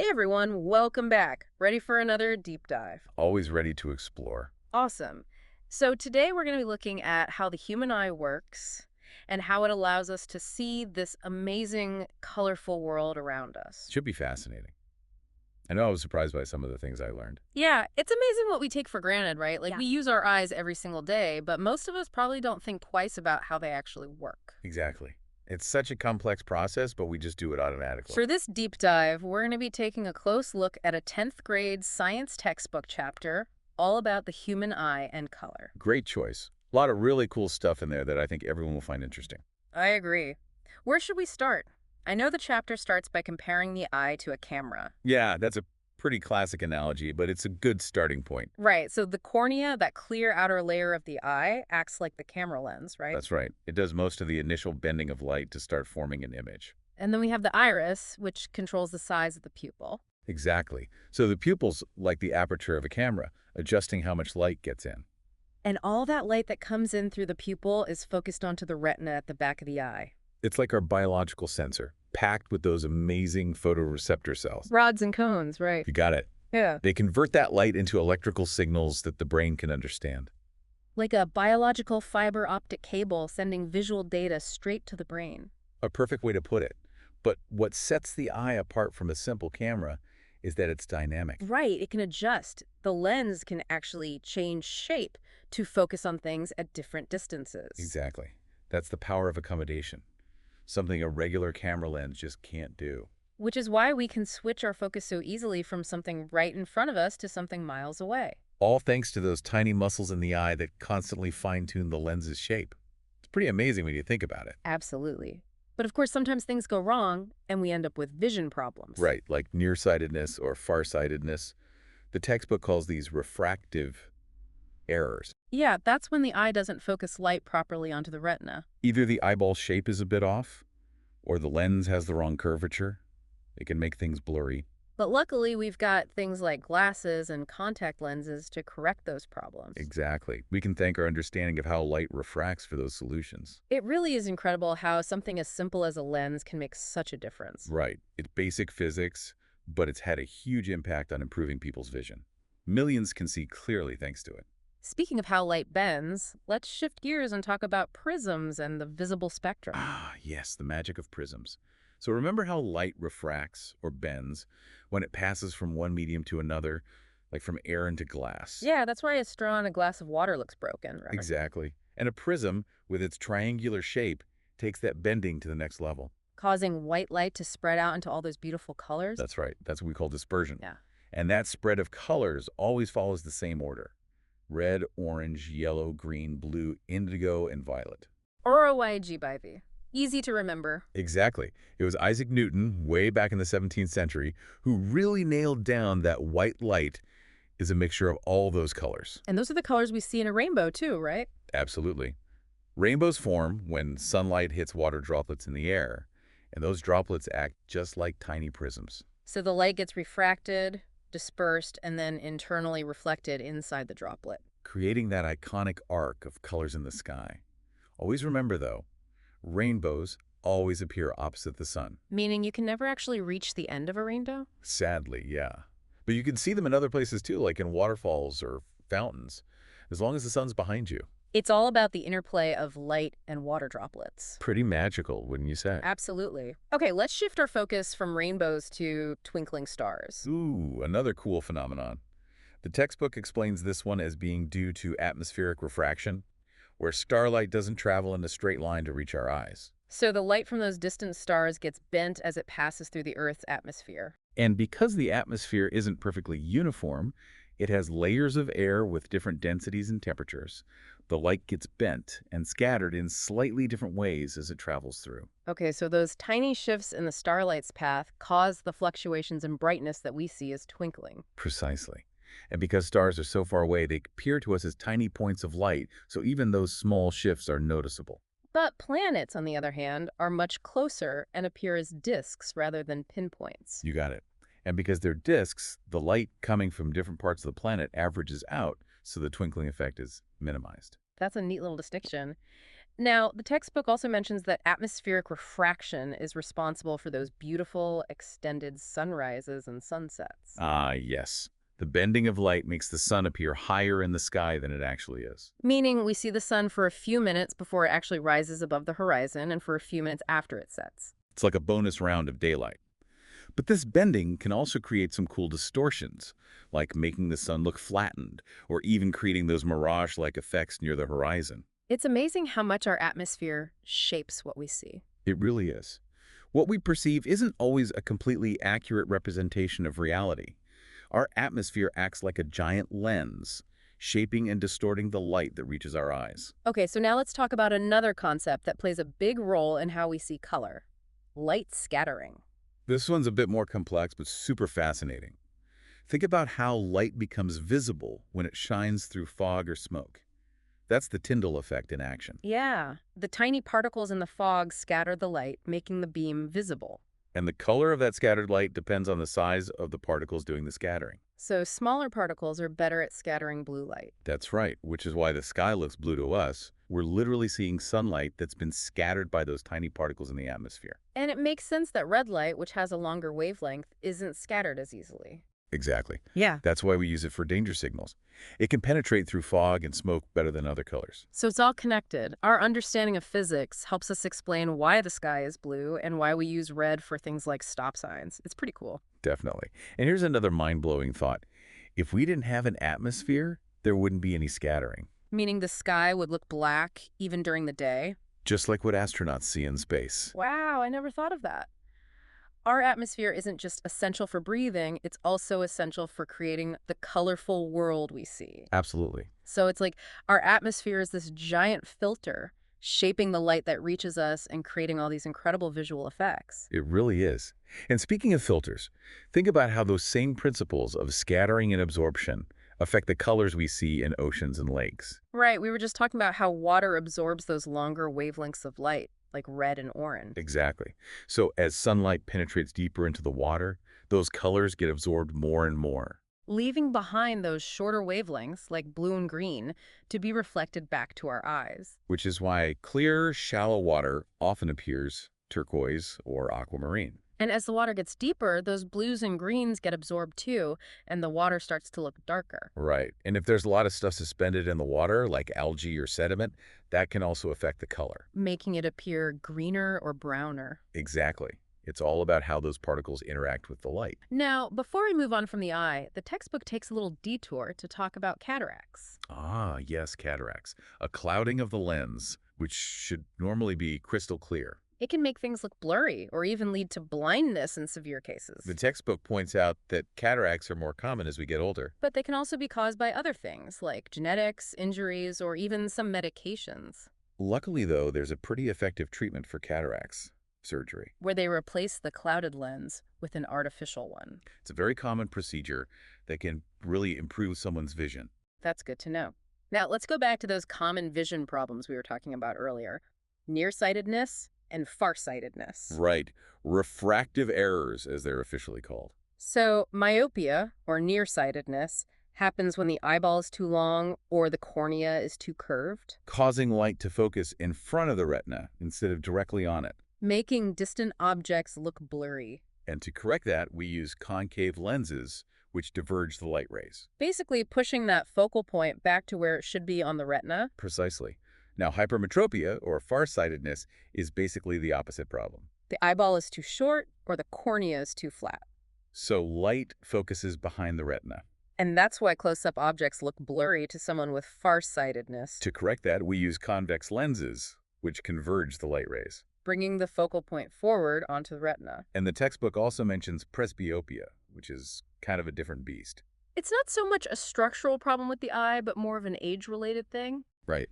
Everyone, welcome back. Ready for another deep dive? Always ready to explore. Awesome. So today we're going to be looking at how the human eye works and how it allows us to see this amazing, colorful world around us. Should be fascinating. I know I was surprised by some of the things I learned. Yeah, it's amazing what we take for granted, right? Like Yeah. we use our eyes every single day, but most of us probably don't think twice about how they actually work. Exactly. It's such a complex process, but we just do it automatically. For this deep dive, we're going to be taking a close look at a 10th grade science textbook chapter all about the human eye and color. Great choice. A lot of really cool stuff in there that I think everyone will find interesting. I agree. Where should we start? I know the chapter starts by comparing the eye to a camera. Yeah, that's a pretty classic analogy, but it's a good starting point. Right, so the cornea, that clear outer layer of the eye, acts like the camera lens, right? That's right. It does most of the initial bending of light to start forming an image. And then we have the iris, which controls the size of the pupil. Exactly. So the pupil's like the aperture of a camera, adjusting how much light gets in. And all that light that comes in through the pupil is focused onto the retina at the back of the eye. It's like our biological sensor, packed with those amazing photoreceptor cells. Rods and cones, right? You got it. Yeah. They convert that light into electrical signals that the brain can understand. Like a biological fiber optic cable sending visual data straight to the brain. A perfect way to put it. But what sets the eye apart from a simple camera is that it's dynamic. Right, it can adjust. The lens can actually change shape to focus on things at different distances. Exactly. That's the power of accommodation. Something a regular camera lens just can't do. Which is why we can switch our focus so easily from something right in front of us to something miles away. All thanks to those tiny muscles in the eye that constantly fine-tune the lens's shape. It's pretty amazing when you think about it. Absolutely. But of course, sometimes things go wrong and we end up with vision problems. Right, like nearsightedness or farsightedness. The textbook calls these refractive errors. Yeah, that's when the eye doesn't focus light properly onto the retina. Either the eyeball shape is a bit off, or the lens has the wrong curvature. It can make things blurry. But luckily, we've got things like glasses and contact lenses to correct those problems. Exactly. We can thank our understanding of how light refracts for those solutions. It really is incredible how something as simple as a lens can make such a difference. Right. It's basic physics, but it's had a huge impact on improving people's vision. Millions can see clearly thanks to it. Speaking of how light bends, let's shift gears and talk about prisms and the visible spectrum. Ah, yes, the magic of prisms. So remember how light refracts or bends when it passes from one medium to another, like from air into glass? Yeah, that's why a straw in a glass of water looks broken, right? Exactly. And a prism, with its triangular shape, takes that bending to the next level. Causing white light to spread out into all those beautiful colors. That's right. That's what we call dispersion. Yeah. And that spread of colors always follows the same order. Red, orange, yellow, green, blue, indigo, and violet. ROYG by V. Easy to remember. Exactly. It was Isaac Newton, way back in the 17th century, who really nailed down that white light is a mixture of all those colors. And those are the colors we see in a rainbow too, right? Absolutely. Rainbows form when sunlight hits water droplets in the air, and those droplets act just like tiny prisms. So the light gets refracted, dispersed, and then internally reflected inside the droplet. Creating that iconic arc of colors in the sky. Always remember, though, rainbows always appear opposite the sun. Meaning you can never actually reach the end of a rainbow? Sadly, yeah. But you can see them in other places too, like in waterfalls or fountains, as long as the sun's behind you. It's all about the interplay of light and water droplets. Pretty magical, wouldn't you say? Absolutely. Okay, let's shift our focus from rainbows to twinkling stars. Ooh, another cool phenomenon. The textbook explains this one as being due to atmospheric refraction, where starlight doesn't travel in a straight line to reach our eyes. So the light from those distant stars gets bent as it passes through the Earth's atmosphere. And because the atmosphere isn't perfectly uniform, it has layers of air with different densities and temperatures. The light gets bent and scattered in slightly different ways as it travels through. Okay, so those tiny shifts in the starlight's path cause the fluctuations in brightness that we see as twinkling. Precisely. And because stars are so far away, they appear to us as tiny points of light, so even those small shifts are noticeable. But planets, on the other hand, are much closer and appear as disks rather than pinpoints. You got it. And because they're disks, the light coming from different parts of the planet averages out, so the twinkling effect is minimized. That's a neat little distinction. Now, the textbook also mentions that atmospheric refraction is responsible for those beautiful, extended sunrises and sunsets. Ah, yes. The bending of light makes the sun appear higher in the sky than it actually is. Meaning we see the sun for a few minutes before it actually rises above the horizon and for a few minutes after it sets. It's like a bonus round of daylight. But this bending can also create some cool distortions, like making the sun look flattened, or even creating those mirage-like effects near the horizon. It's amazing how much our atmosphere shapes what we see. It really is. What we perceive isn't always a completely accurate representation of reality. Our atmosphere acts like a giant lens, shaping and distorting the light that reaches our eyes. Okay, so now let's talk about another concept that plays a big role in how we see color: light scattering. This one's a bit more complex, but super fascinating. Think about how light becomes visible when it shines through fog or smoke. That's the Tyndall effect in action. Yeah, the tiny particles in the fog scatter the light, making the beam visible. And the color of that scattered light depends on the size of the particles doing the scattering. So smaller particles are better at scattering blue light. That's right, which is why the sky looks blue to us. We're literally seeing sunlight that's been scattered by those tiny particles in the atmosphere. And it makes sense that red light, which has a longer wavelength, isn't scattered as easily. Exactly. Yeah. That's why we use it for danger signals. It can penetrate through fog and smoke better than other colors. So it's all connected. Our understanding of physics helps us explain why the sky is blue and why we use red for things like stop signs. It's pretty cool. Definitely. And here's another mind-blowing thought. If we didn't have an atmosphere, there wouldn't be any scattering. Meaning the sky would look black even during the day. Just like what astronauts see in space. Wow, I never thought of that. Our atmosphere isn't just essential for breathing, it's also essential for creating the colorful world we see. Absolutely. So it's like our atmosphere is this giant filter shaping the light that reaches us and creating all these incredible visual effects. It really is. And speaking of filters, think about how those same principles of scattering and absorption affect the colors we see in oceans and lakes. Right, we were just talking about how water absorbs those longer wavelengths of light, like red and orange. Exactly. So as sunlight penetrates deeper into the water, those colors get absorbed more and more. Leaving behind those shorter wavelengths, like blue and green, to be reflected back to our eyes. Which is why clear, shallow water often appears turquoise or aquamarine. And as the water gets deeper, those blues and greens get absorbed too, and the water starts to look darker. Right. And if there's a lot of stuff suspended in the water, like algae or sediment, that can also affect the color. Making it appear greener or browner. Exactly. It's all about how those particles interact with the light. Now, before we move on from the eye, the textbook takes a little detour to talk about cataracts. Ah, yes, cataracts. A clouding of the lens, which should normally be crystal clear. It can make things look blurry or even lead to blindness in severe The cases. textbook points out that cataracts are more common as we get older. But they can also be caused by other things like genetics, injuries, or even some medications, Luckily, though, there's a pretty effective treatment for cataracts: surgery. where they replace the clouded lens with an artificial one. It's a very common procedure that can really improve someone's vision. That's good to know. Now, let's go back to those common vision problems we were talking about earlier: nearsightedness and farsightedness. Right. Refractive errors, as they're officially called. So, myopia, or nearsightedness, happens when the eyeball is too long or the cornea is too curved, Causing light to focus in front of the retina instead of directly on it. making distant objects look blurry. And to correct that, we use concave lenses, which diverge the light rays. Basically, pushing that focal point back to where it should be on the retina. Precisely. Now, hypermetropia, or farsightedness, is basically the opposite problem. The eyeball is too short or the cornea is too flat. So light focuses behind the retina. And that's why close-up objects look blurry to someone with farsightedness, To correct that, we use convex lenses, which converge the light rays. bringing the focal point forward onto the retina. And the textbook also mentions presbyopia, which is kind of a different beast. It's not so much a structural problem with the eye, but more of an age-related thing. Right.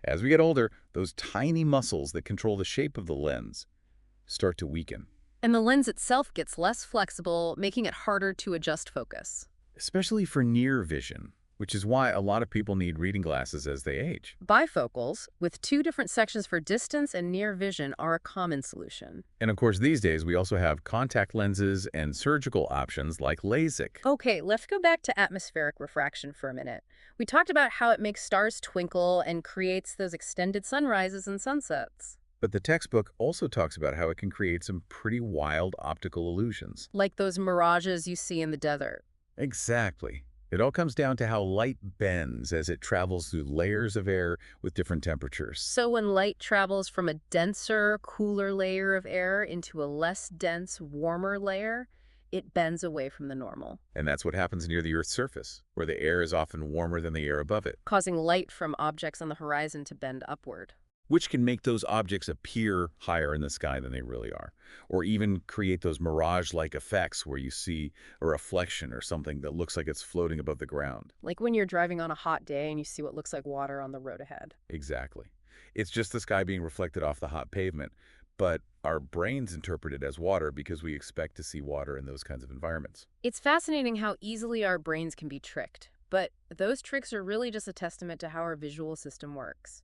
As we get older, those tiny muscles that control the shape of the lens start to weaken. And the lens itself gets less flexible, making it harder to adjust focus. Especially for near vision, which is why a lot of people need reading glasses as they age. Bifocals, with two different sections for distance and near vision, are a common solution. And of course, these days we also have contact lenses and surgical options like LASIK. Okay, let's go back to atmospheric refraction for a minute. We talked about how it makes stars twinkle and creates those extended sunrises and sunsets. But the textbook also talks about how it can create some pretty wild optical illusions. Like those mirages you see in the desert. Exactly. It all comes down to how light bends as it travels through layers of air with different temperatures. So when light travels from a denser, cooler layer of air into a less dense, warmer layer, it bends away from the normal, And that's what happens near the Earth's surface, where the air is often warmer than the air above it, causing light from objects on the horizon to bend upward. which can make those objects appear higher in the sky than they really are, or even create those mirage-like effects where you see a reflection or something that looks like it's floating above the ground. Like when you're driving on a hot day and you see what looks like water on the road ahead. Exactly. It's just the sky being reflected off the hot pavement, but our brains interpret it as water because we expect to see water in those kinds of environments. It's fascinating how easily our brains can be tricked, but those tricks are really just a testament to how our visual system works.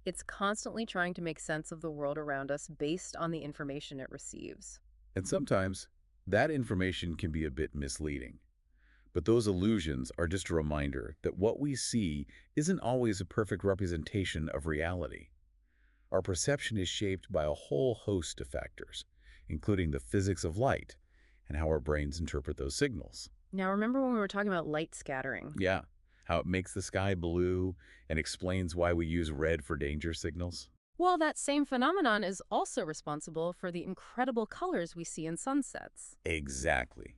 It's constantly trying to make sense of the world around us based on the information it receives. And sometimes that information can be a bit misleading. But those illusions are just a reminder that what we see isn't always a perfect representation of reality. Our perception is shaped by a whole host of factors, including the physics of light and how our brains interpret those signals. Now, remember when we were talking about light scattering? Yeah, how it makes the sky blue and explains why we use red for danger signals. Well, that same phenomenon is also responsible for the incredible colors we see in sunsets. Exactly.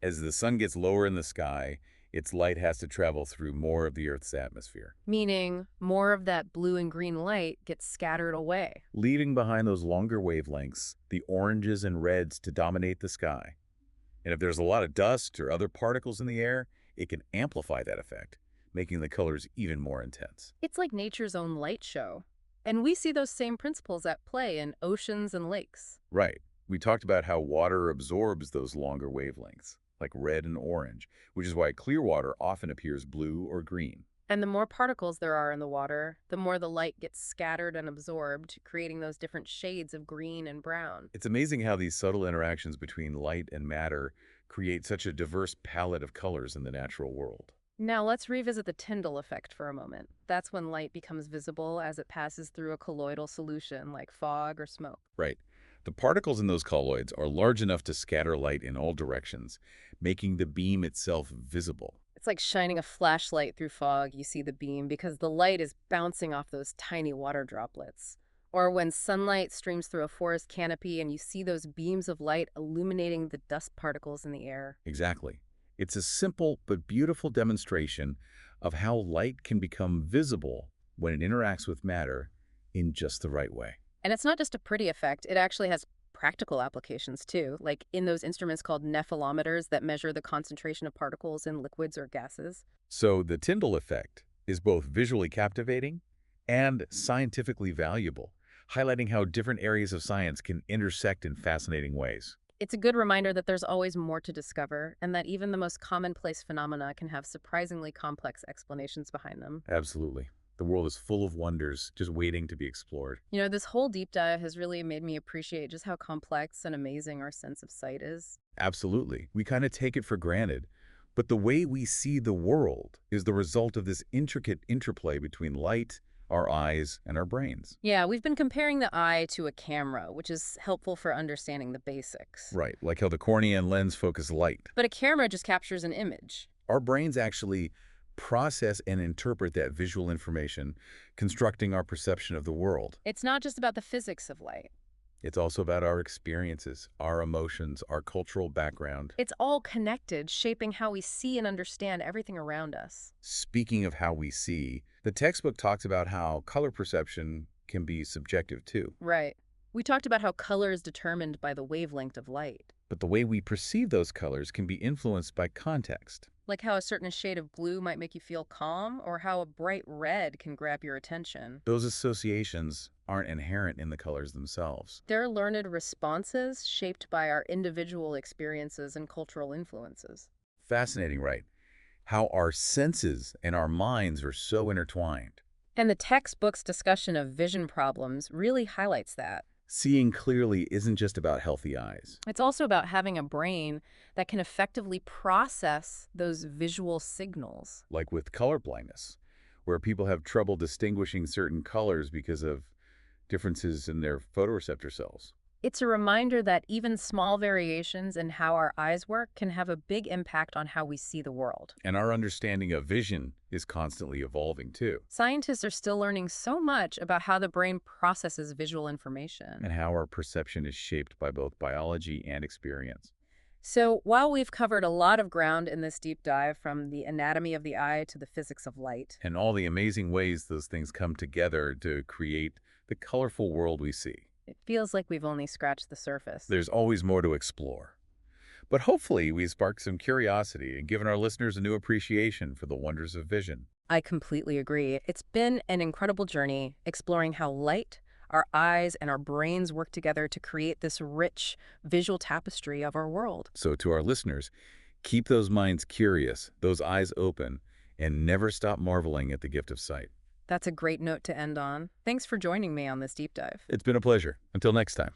As the sun gets lower in the sky, its light has to travel through more of the Earth's atmosphere, Meaning, more of that blue and green light gets scattered away. leaving behind those longer wavelengths, the oranges and reds to dominate the sky. And if there's a lot of dust or other particles in the air, it can amplify that effect, making the colors even more intense. It's like nature's own light show. And we see those same principles at play in oceans and lakes. Right. We talked about how water absorbs those longer wavelengths, like red and orange, which is why clear water often appears blue or green. And the more particles there are in the water, the more the light gets scattered and absorbed, creating those different shades of green and brown. It's amazing how these subtle interactions between light and matter create such a diverse palette of colors in the natural world. Now let's revisit the Tyndall effect for a moment. That's when light becomes visible as it passes through a colloidal solution like fog or smoke. Right. The particles in those colloids are large enough to scatter light in all directions, making the beam itself visible. It's like shining a flashlight through fog. You see the beam because the light is bouncing off those tiny water droplets. Or when sunlight streams through a forest canopy and you see those beams of light illuminating the dust particles in the air. Exactly. It's a simple but beautiful demonstration of how light can become visible when it interacts with matter in just the right way. And it's not just a pretty effect, it actually has practical applications too, like in those instruments called nephelometers that measure the concentration of particles in liquids or gases. So the Tyndall effect is both visually captivating and scientifically valuable, highlighting how different areas of science can intersect in fascinating ways. It's a good reminder that there's always more to discover, and that even the most commonplace phenomena can have surprisingly complex explanations behind them. Absolutely. The world is full of wonders just waiting to be explored. You know, this whole deep dive has really made me appreciate just how complex and amazing our sense of sight is. Absolutely. We kind of take it for granted. But the way we see the world is the result of this intricate interplay between light, our eyes, and our brains. Yeah, we've been comparing the eye to a camera, which is helpful for understanding the basics. Right, like how the cornea and lens focus light. But a camera just captures an image. Our brains actually process and interpret that visual information, constructing our perception of the world. It's not just about the physics of light. It's also about our experiences, our emotions, our cultural background. It's all connected, shaping how we see and understand everything around us. Speaking of how we see, the textbook talks about how color perception can be subjective too. Right. We talked about how color is determined by the wavelength of light. But the way we perceive those colors can be influenced by context. Like how a certain shade of blue might make you feel calm, or how a bright red can grab your attention. Those associations aren't inherent in the colors themselves. They're learned responses shaped by our individual experiences and cultural influences. Fascinating, right? how our senses and our minds are so intertwined. And the textbook's discussion of vision problems really highlights that. Seeing clearly isn't just about healthy eyes. It's also about having a brain that can effectively process those visual signals. Like with color blindness, where people have trouble distinguishing certain colors because of differences in their photoreceptor cells. It's a reminder that even small variations in how our eyes work can have a big impact on how we see the world. And our understanding of vision is constantly evolving too, Scientists are still learning so much about how the brain processes visual information. and how our perception is shaped by both biology and experience. So, while we've covered a lot of ground in this deep dive, from the anatomy of the eye to the physics of light, And all the amazing ways those things come together to create the colorful world we see. it feels like we've only scratched the surface. There's always more to explore. But hopefully we sparked some curiosity and given our listeners a new appreciation for the wonders of vision. I completely agree. It's been an incredible journey exploring how light, our eyes, and our brains work together to create this rich visual tapestry of our world. So to our listeners, keep those minds curious, those eyes open, and never stop marveling at the gift of sight. That's a great note to end on. Thanks for joining me on this deep dive. It's been a pleasure. Until next time.